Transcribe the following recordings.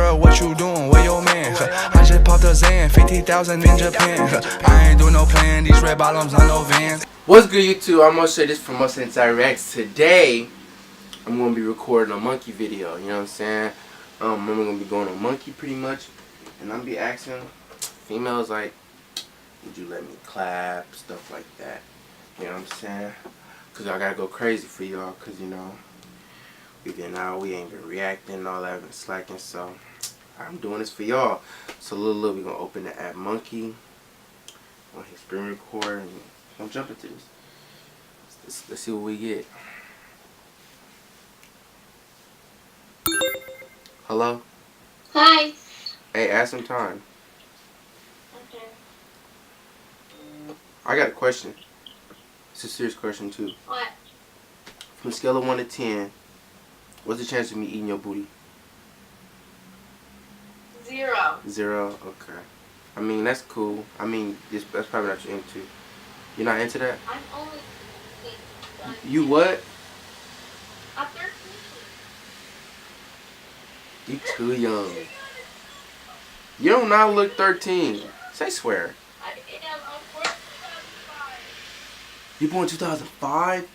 girl, what you doing? Where your man? I just popped a Zan, 50,000 in Japan. I ain't doing no plan, these red bottoms on no Vans. What's good, YouTube? I'm Moshe. This from Moshe&Josiah Reacts. Today, I'm gonna be recording a monkey video. You know what I'm saying? I'm gonna be going on monkey pretty much, and I'm gonna be asking females like, would you let me clap, stuff like that. You know what I'm saying? Cause I gotta go crazy for y'all, cause you know we been out, we ain't been reacting and all that, been slacking. So I'm doing this for y'all. So little we gonna open the app Monkey on his screen record and we'll jump into this. Let's see what we get. Hello? Hi. Hey, ask some time. Okay. I got a question. It's a serious question too. What? From a scale of 1 to 10, what's the chance of me eating your booty? 0. 0? Okay. I mean, that's cool. I mean, that's probably not you're into. You're not into that? I'm only 8. You what? I'm 13. You too young. You do not look 13. Say swear. I am. I'm born 2005. You born 2005?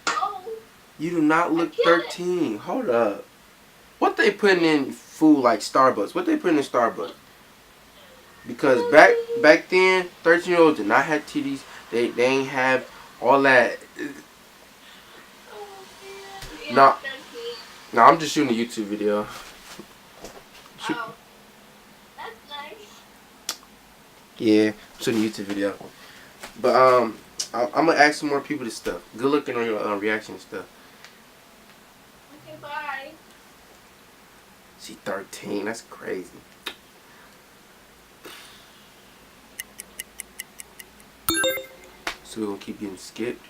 Oh. You do not look 13. Hold up. What they putting in food like Starbucks? What they putting in Starbucks? Because back then, 13-year-olds did not have titties. They ain't have all that. Yeah, No, I'm just shooting a YouTube video. Oh. That's nice. Yeah, I'm shooting a YouTube video. But I'm gonna ask some more people this stuff. Good looking on your reaction and stuff. Okay, bye. She 13. That's crazy. So we're gonna keep getting skipped.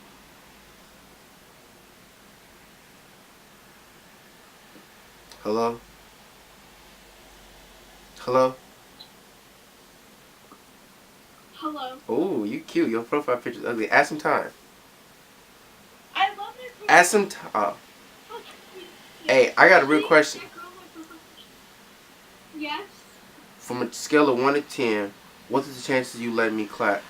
Hello? Hello? Hello. Oh, you cute. Your profile picture's ugly. Add some time. I love it. Add some time. Oh. Hey, I got a real question. Yes. From a scale of 1 to 10, what is the chances you let me clap?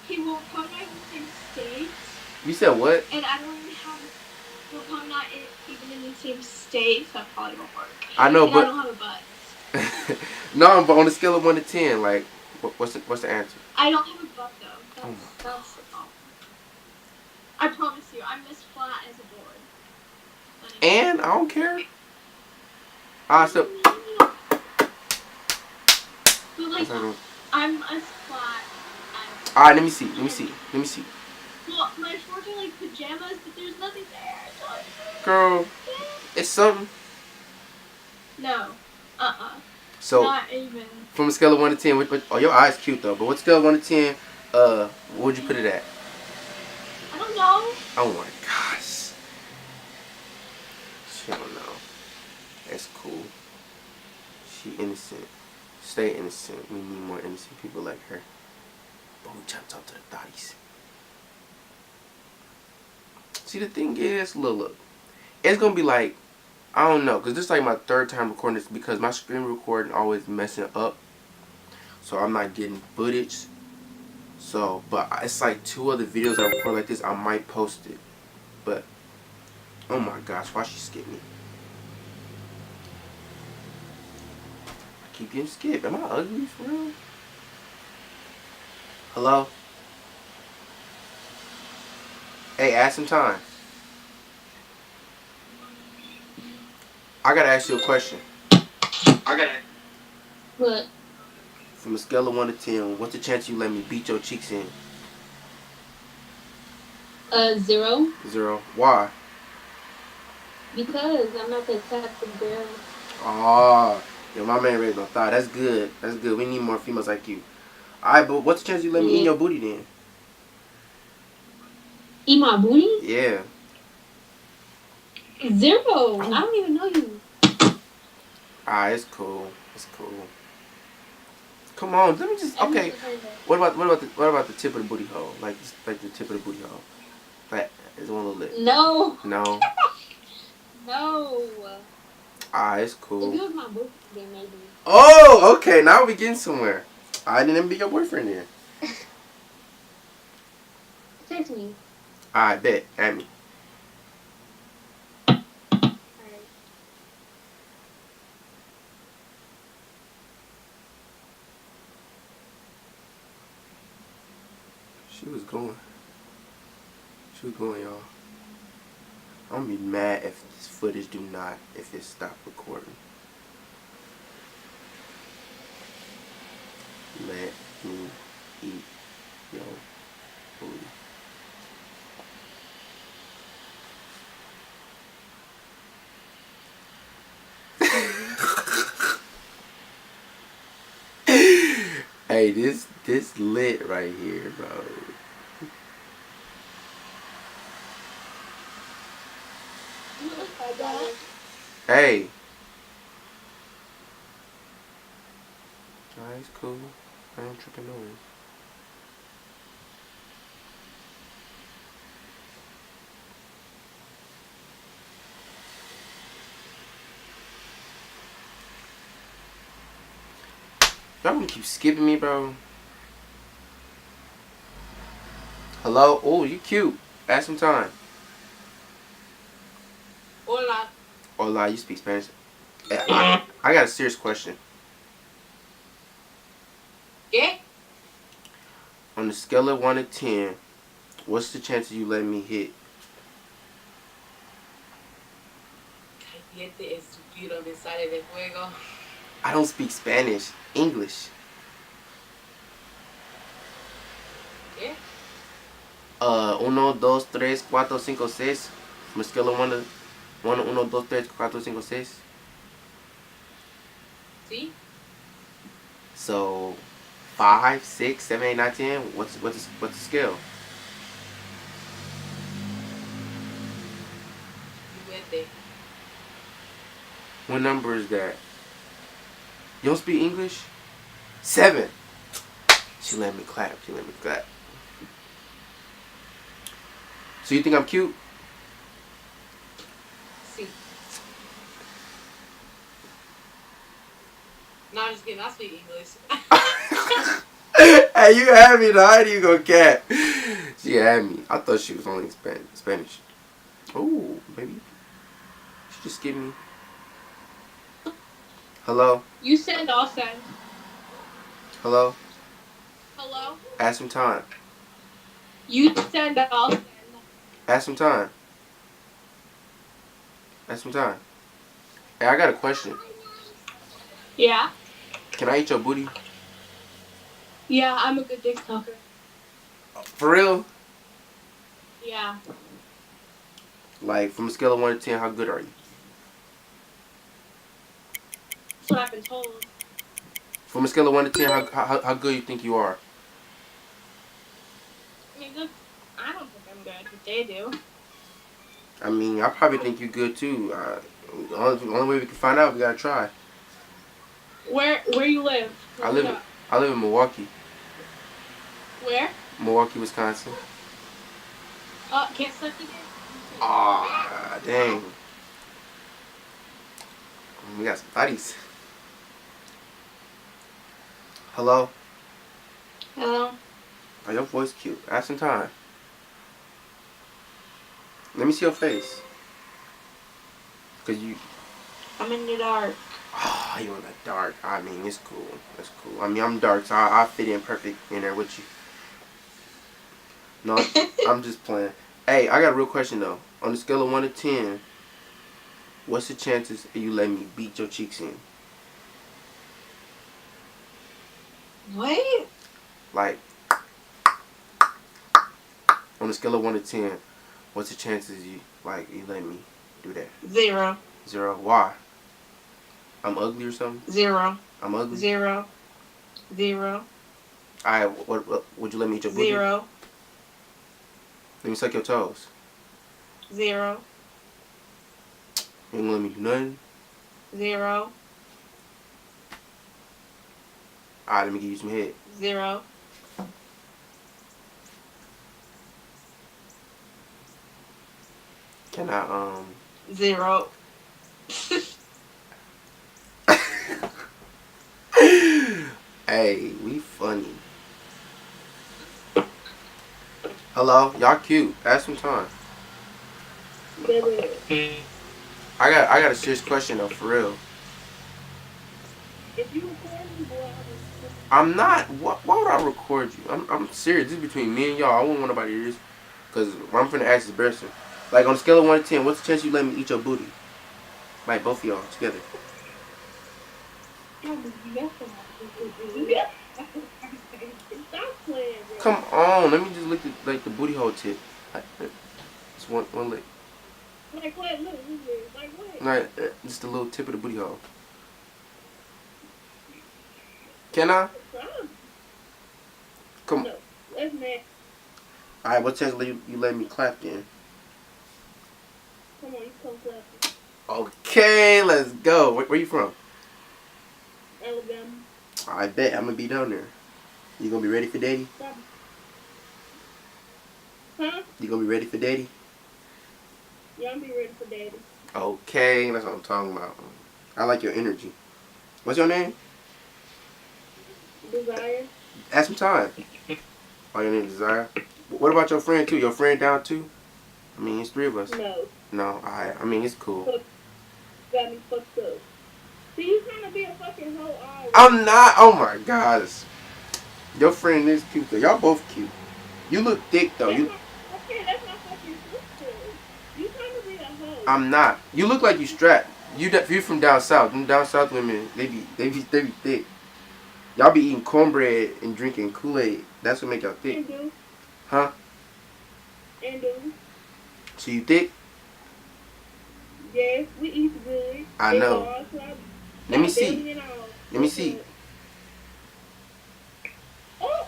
He will probably not in the same state. You said what? And I don't even have. We're probably not even in the same state, so that probably won't work. I know, and but I don't have a butt. no, but on a scale of 1 to 10, like, what's the answer? I don't have a butt though. That's the problem. I promise you, I'm as flat as a board. And I don't care. So. But like, I'm as flat as. Alright, let me see. Well, my shorts are like pajamas, but there's nothing there. Girl, it's something. No. So, not even. from a scale of 1 to 10, oh, your eyes cute though, but what scale of 1 to 10, what would you put it at? I don't know. Oh my gosh. She don't know. That's cool. She innocent. Stay innocent. We need more innocent people like her. But we trying to talk to the thotties. See, the thing is, look. It's going to be like, I don't know, because this is like my 3rd time recording this because my screen recording always messing up. So I'm not getting footage. So, but it's like 2 other videos I record like this. I might post it. But, oh my gosh, why she skip me? I keep getting skipped. Am I ugly for real? Hello? Hey, add some time. I gotta ask you a question. What? From a scale of 1 to 10, what's the chance you let me beat your cheeks in? 0. 0. Why? Because I'm not the type of girl. Oh, yo, my man raised no thigh. That's good. That's good. We need more females like you. Alright, but what's the chance you let me eat your booty then? Eat my booty? Yeah. 0. I don't even know you. Alright, it's cool. It's cool. Come on, let me just. Okay. What about the tip of the booty hole? Like the tip of the booty hole. Like, is one a little lit? No. No. No. It's If cool. you was my boyfriend, then maybe. Oh, okay. Now we getting somewhere. I didn't even be your boyfriend then. Text me. I bet. At me. Alright. She was going. She was going, y'all. I'm gonna be mad if this footage if it stopped recording. Let me eat your food. Hey, this lit right here, bro. You look like that. Hey. Alright, it's cool. I ain't tripping no way. Y'all gonna keep skipping me, bro. Hello? Oh, you cute. Ask some time. Hola. Hola, you speak Spanish. I got a serious question. ¿Qué? On the scale of 1 to 10, what's the chances you let me hit? Cállate, estúpido, me sale de juego. I don't speak Spanish. English. ¿Qué? 1, 2, 3, 4, 5, 6. From a scale of 1 to 1, 1, 2, 3, 4, 5, 6. ¿Sí? So 5, 6, 7, 8, 9, 10. What's the scale? Juguete. What number is that? You don't speak English? 7. She let me clap. She let me clap. So you think I'm cute? Sí. No, I'm just kidding. I speak English. Hey, you had me though. How do you go cat? She had me. I thought she was only Spanish. Oh, baby. She just give me. Hello? You send, I'll send. Hello? Hello? Ask some time. You send, I'll send. Ask some time. Ask some time. Hey, I got a question. Yeah? Can I eat your booty? Yeah, I'm a good dick sucker. For real? Yeah. Like, from a scale of 1 to 10, how good are you? That's what I've been told. From a scale of 1 to 10, how good you think you are? I mean, good. I don't think I'm good, but they do. I mean, I probably think you're good too. Only way we can find out, we gotta try. Where you live? I live in Milwaukee. Where? Milwaukee, Wisconsin. Can't suck you there? Ah, dang. We got some buddies. Hello? Hello? Oh, your voice cute. Ask some time. Let me see your face. Cause you. I'm in the dark. Oh, you in the dark. I mean, it's cool. It's cool. I mean, I'm dark, so I fit in perfect in there with you. No, I'm just playing. Hey, I got a real question though. On the scale of 1 to 10, what's the chances of you letting me beat your cheeks in? What? Like, on a scale of 1 to 10, what's the chances you letting me do that? 0. 0. Why? I'm ugly or something? 0. I'm ugly? 0. 0. Alright, what would you let me eat your booty? 0. Let me suck your toes. 0. You ain't gonna let me do nothing? 0. Alright, let me give you some head. 0. Can I 0. Hey, we funny. Hello, y'all cute. Ask some time. Baby, I got a serious question though, for real. if you record me, boy, I will. I'm not. Why would I record you? I'm serious. This is between me and y'all. I wouldn't want nobody to hear this. Cause what I'm finna ask is embarrassing. Like on a scale of 1 to 10, what's the chance you let me eat your booty? Like both of y'all together. Stop playing, bro. Come on, let me just lick the booty hole tip. Like, just one lick. Like what? Look, like what? Like just the little tip of the booty hole. Can I? Stop. Come. No, that's next. All right, what chance you let me clap then? Come on, you come clap. Okay, let's go. Where you from? Alabama. I bet I'm gonna be down there. You gonna be ready for daddy? Stop. Huh? You gonna be ready for daddy? Yeah, I'm be ready for daddy. Okay, that's what I'm talking about. I like your energy. What's your name? Desire. Ask some time. Oh, your name is Desire. What about your friend too? Your friend down too? I mean, it's 3 of us. No. No, I mean it's cool. Got me fucked up. See, you trying to be a fucking hoe already. I'm not. Oh my gosh. Your friend is cute though. Y'all both cute. You look thick though. Okay, that's my fucking sister. You trying to be a hoe. I'm not. You look like you strapped. You from down south. Them down south women, they be thick. Y'all be eating cornbread and drinking Kool-Aid. That's what make y'all thick. And do. Huh? And do. So you thick? Yes, we eat good. I know. Let me see. Let me see. Oh.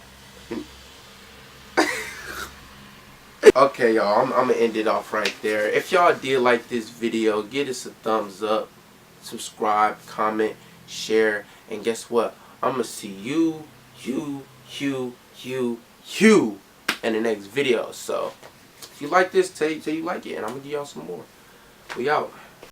Okay, y'all. I'm gonna end it off right there. If y'all did like this video, give us a thumbs up, subscribe, comment, share, and guess what? I'm gonna see you in the next video. So if you like this, say you like it, and I'm gonna give y'all some more. We out.